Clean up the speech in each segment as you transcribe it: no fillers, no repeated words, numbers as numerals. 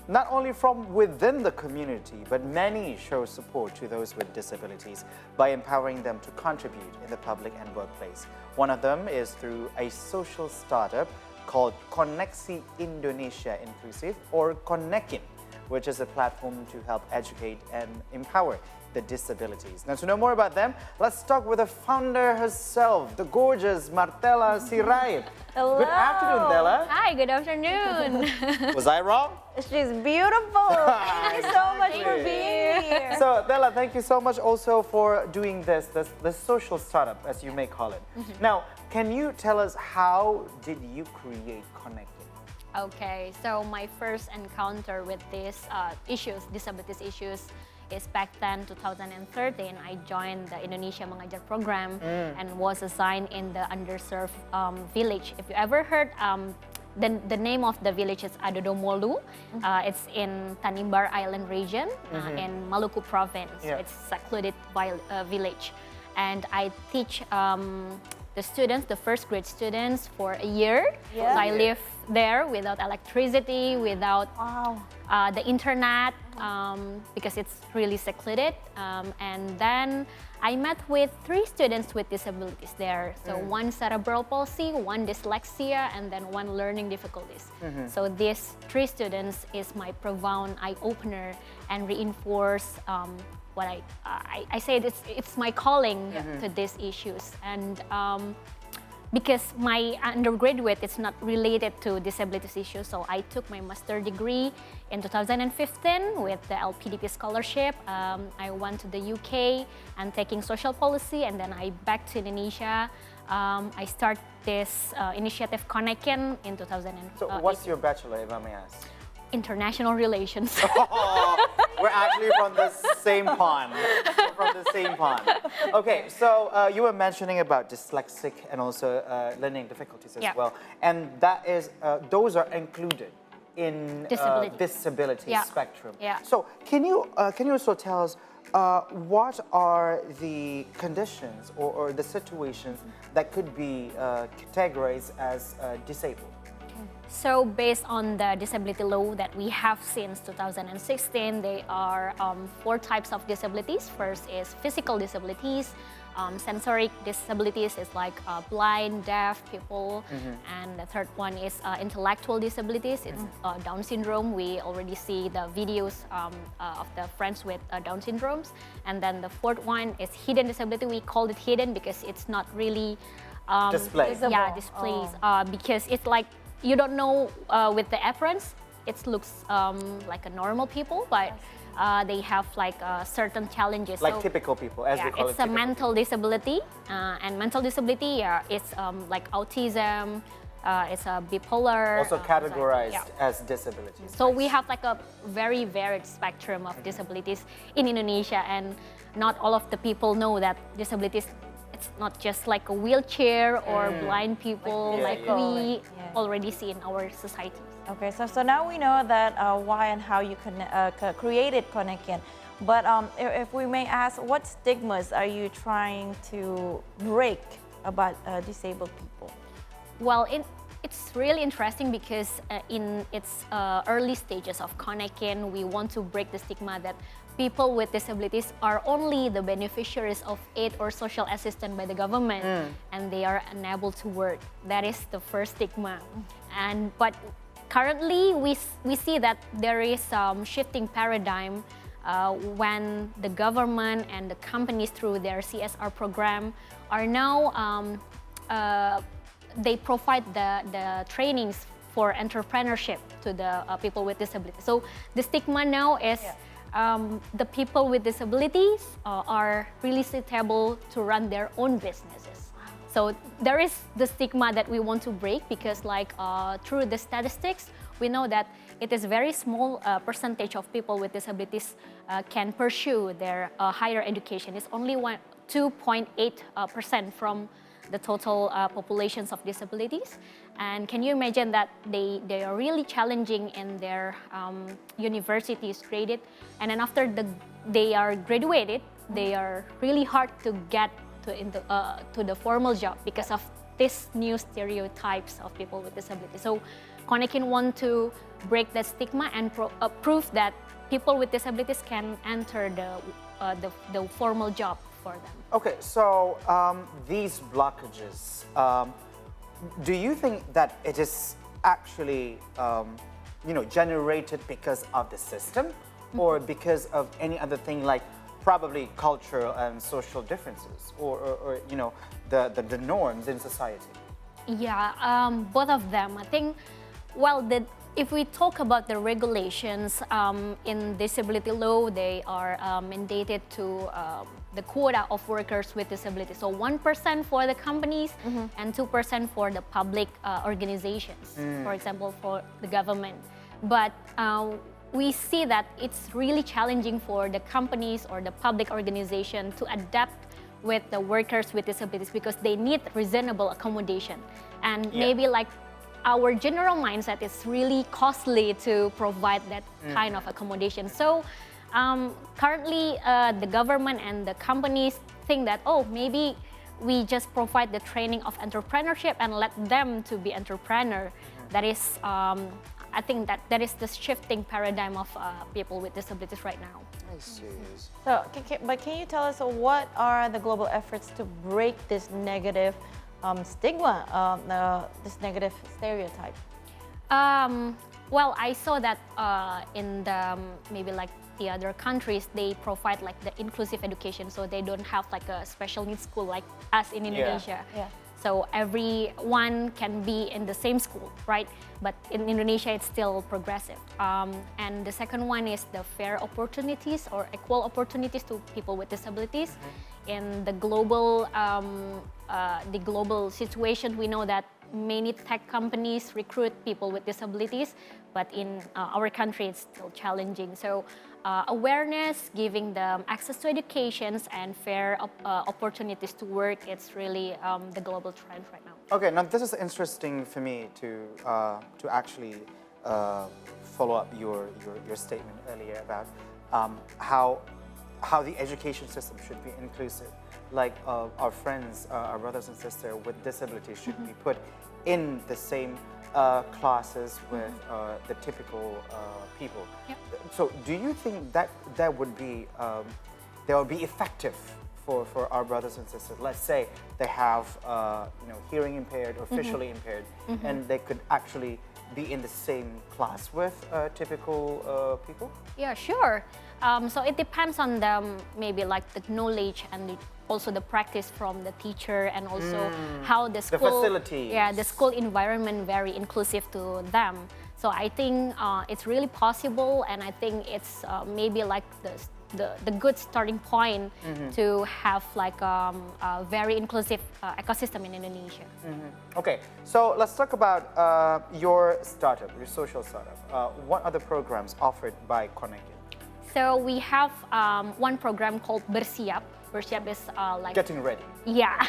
not only from within the community, but many show support to those with disabilities by empowering them to contribute in the public and workplace. One of them is through a social startup called Koneksi Indonesia Inclusive, or Konekin, which is a platform to help educate and empower the disabilities. Now, to know more about them, let's talk with the founder herself, the gorgeous Marthella Sirait. Hello. Good afternoon, Della. Hi, good afternoon. Was I wrong? She's beautiful. Thank you so much for being here. So, Della, thank you so much also for doing this social startup, as you may call it. Now, can you tell us how did you create Connected? Okay, so my first encounter with these disabilities issues, is back then, 2013, I joined the Indonesia Mengajar program and was assigned in the underserved village. If you ever heard, the name of the village is Adodomolu. It's in Tanimbar Island region in Maluku province. It's secluded village. And I teach the students, the first grade students, for a year. So I live there without electricity, without the internet, because it's really secluded. And then I met with 3 students with disabilities there. So one cerebral palsy, one dyslexia, and then one learning difficulties. So these 3 students is my profound eye-opener and reinforce what I say it's my calling to these issues. And because my undergraduate is not related to disabilities issues, so I took my master degree in 2015 with the LPDP scholarship. I went to the UK and taking social policy, and then I back to Indonesia. I start this initiative Konekin in 2000. So what's your bachelor, if I may ask? International relations. We're actually from the same pond. Okay, so you were mentioning about dyslexic and also learning difficulties as well, and that is those are included in disability spectrum. So can you also tell us what are the conditions or the situations that could be categorized as disabled? So based on the disability law that we have since 2016, there are 4 types of disabilities. First is physical disabilities, sensory disabilities is like blind, deaf people, and the third one is intellectual disabilities. It's Down syndrome. We already see the videos of the friends with Down syndromes. And then the fourth one is hidden disability. We call it hidden because it's not really displays. Displays, because it's like you don't know with the appearance, it looks like a normal people, but they have like certain challenges. Like so, typical people, as we call it. It's a mental disability, and mental disability it's like autism, it's a bipolar. Also categorized as disabilities. So we have like a very varied spectrum of disabilities in Indonesia, and not all of the people know that disabilities, it's not just like a wheelchair or blind people like we already see in our society. Okay, so now we know that why and how you created Konekin. But if we may ask, what stigmas are you trying to break about disabled people? Well, it's really interesting because in its early stages of Konekin, we want to break the stigma that people with disabilities are only the beneficiaries of aid or social assistance by the government, and they are unable to work. That is the first stigma. But currently, we see that there is some shifting paradigm when the government and the companies through their CSR program are now they provide the trainings for entrepreneurship to the people with disabilities. So the stigma now is the people with disabilities are really suitable to run their own businesses. So there is the stigma that we want to break because like through the statistics, we know that it is very small percentage of people with disabilities can pursue their higher education. It's only 2.8% from the total populations of disabilities. And can you imagine that they are really challenging in their universities graded, and then after they are graduated, they are really hard to get to the formal job because of these new stereotypes of people with disabilities. So Konekin want to break that stigma and prove that people with disabilities can enter the formal job for them. Okay, so these blockages, do you think that it is actually, generated because of the system, or because of any other thing, like probably cultural and social differences, or the norms in society? Yeah, both of them. I think, well, if we talk about the regulations in disability law, they are mandated to the quota of workers with disabilities. So 1% for the companies and 2% for the public organizations, for example, for the government. But we see that it's really challenging for the companies or the public organization to adapt with the workers with disabilities because they need reasonable accommodation. And maybe like our general mindset is really costly to provide that kind of accommodation. So currently the government and the companies think that, oh, maybe we just provide the training of entrepreneurship and let them to be entrepreneur. That is, I think that is the shifting paradigm of people with disabilities right now. I see. So, but can you tell us what are the global efforts to break this negative stigma, this negative stereotype? Well, I saw that in the maybe like the other countries, they provide like the inclusive education, so they don't have like a special needs school like us in Indonesia. Yeah. So everyone can be in the same school, right? But in Indonesia, it's still progressive. And the second one is the fair opportunities or equal opportunities to people with disabilities. In the global situation, we know that many tech companies recruit people with disabilities, but in our country, it's still challenging. So awareness, giving them access to educations and fair opportunities to work, it's really the global trend right now. Okay, now this is interesting for me to actually follow up your statement earlier about how the education system should be inclusive. Like our friends, our brothers and sisters with disabilities should be put in the same classes with the typical people. Yep. So, do you think that would be effective for our brothers and sisters? Let's say they have hearing impaired or visually impaired, and they could actually be in the same class with typical people? Yeah, sure. So it depends on them, maybe like the knowledge and also the practice from the teacher, and also how the school, facilities. Yeah, the school environment very inclusive to them. So I think it's really possible, and I think it's maybe like the good starting point to have like a very inclusive ecosystem in Indonesia. Okay, so let's talk about your startup, your social startup. What are the programs offered by Konekin? So we have one program called Bersiap. Bersiap is like Getting ready. Yeah.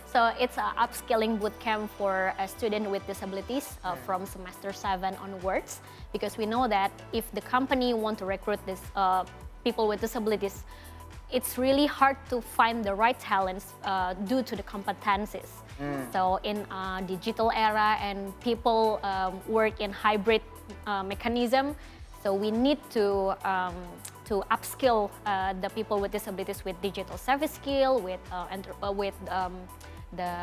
So it's an upskilling bootcamp for a student with disabilities from semester 7 onwards, because we know that if the company want to recruit this people with disabilities, it's really hard to find the right talents due to the competencies. So in a digital era and people work in hybrid mechanism, so we need to upskill the people with disabilities with digital service skill, with the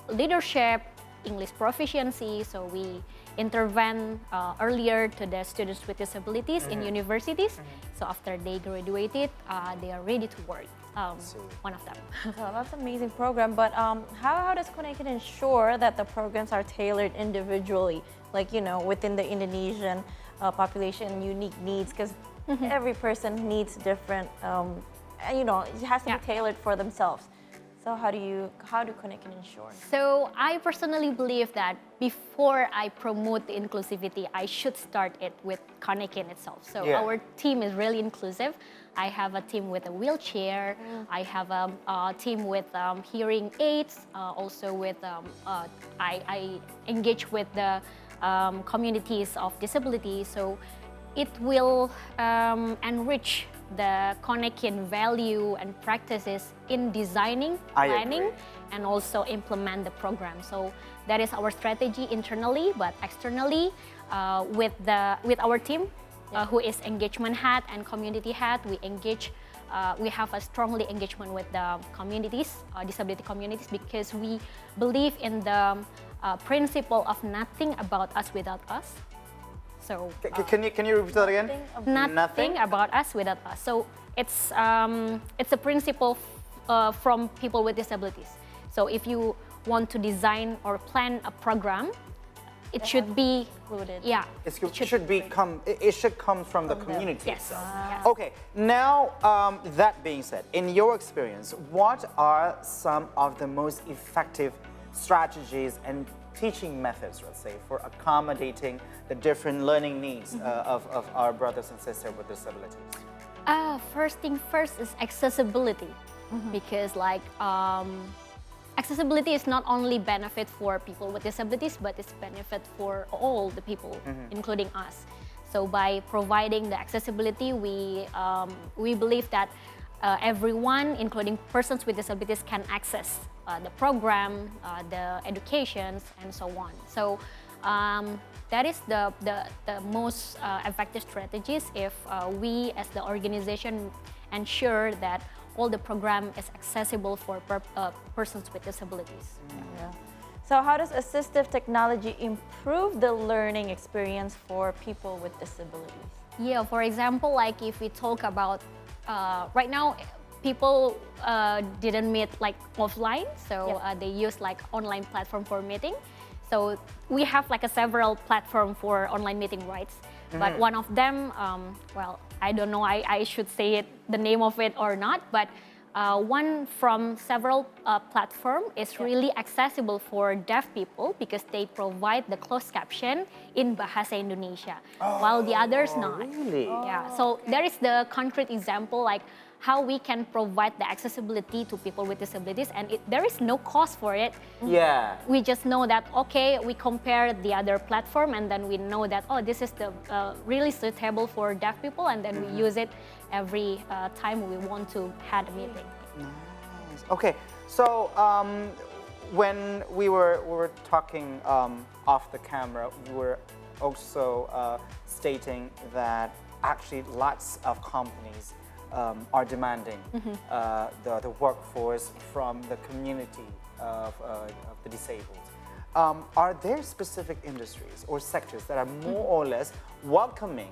leadership, English proficiency. So we intervene earlier to the students with disabilities in universities. So after they graduated, they are ready to work. One of them. So that's an amazing program. But how does Konekin ensure that the programs are tailored individually, like within the Indonesian population, unique needs? Because every person needs different, it has to be tailored for themselves. So how do Konekin ensure? So I personally believe that before I promote the inclusivity, I should start it with Konekin itself. So our team is really inclusive. I have a team with a wheelchair. I have a team with hearing aids. Also with I engage with the communities of disability. So it will enrich the Konekian value and practices in designing, I planning, agree. and also implement the program. So that is our strategy internally, but externally with our team, who is engagement head and community head, we have a strongly engagement with the communities, disability communities, because we believe in the principle of nothing about us without us. So Can you repeat that again? nothing about us without us. So it's a principle from people with disabilities. So if you want to design or plan a program, it should be included. Yeah, it should come from the community Yes. itself. Yes. Okay, now that being said, in your experience, what are some of the most effective strategies and teaching methods, let's say, for accommodating the different learning needs of our brothers and sisters with disabilities? First thing first is accessibility, because accessibility is not only benefit for people with disabilities, but it's benefit for all the people, including us. So by providing the accessibility, we believe that everyone, including persons with disabilities, can access the program, the educations, and so on. So that is the most effective strategies if we as the organization ensure that all the program is accessible for persons with disabilities. Yeah. So how does assistive technology improve the learning experience for people with disabilities? Yeah, for example, like if we talk about right now, people didn't meet like offline, so they use like online platform for meeting. So we have like a several platform for online meeting, right? But one of them, well, I don't know, I should say it, the name of it or not, but one from several platform is really accessible for deaf people because they provide the closed caption in Bahasa Indonesia, while the others not. Really? Yeah, so there is the concrete example like how we can provide the accessibility to people with disabilities, and there is no cost for it. Yeah. We just know that, okay, we compare the other platform and then we know that, oh, this is the really suitable for deaf people, and then we use it every time we want to have a meeting. Nice. Okay, so when we were talking off the camera, we were also stating that actually lots of companies are demanding the workforce from the community of the disabled. Are there specific industries or sectors that are more or less welcoming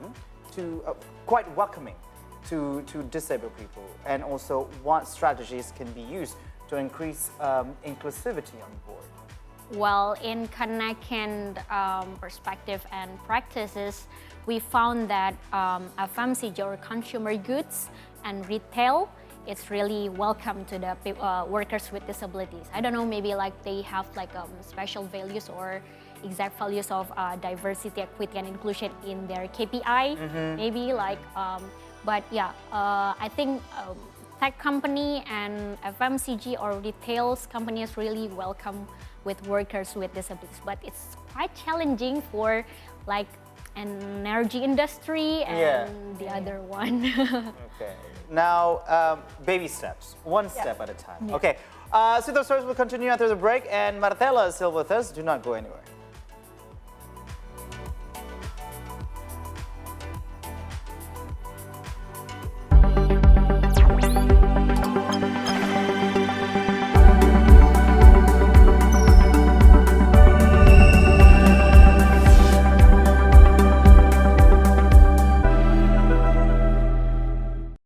to, quite welcoming to disabled people, and also what strategies can be used to increase inclusivity on board? Well, in Konekian perspective and practices, we found that FMCG or consumer goods and retail is really welcome to the workers with disabilities. I don't know, maybe like they have like special values or exact values of diversity, equity, and inclusion in their KPI, maybe like, but yeah, I think tech company and FMCG or retails companies really welcome with workers with disabilities, but it's quite challenging for like energy industry and the other one. Okay. Now, baby steps, one step at a time. Okay. So those stories will continue after the break, and Marthella is still with us. Do not go anywhere.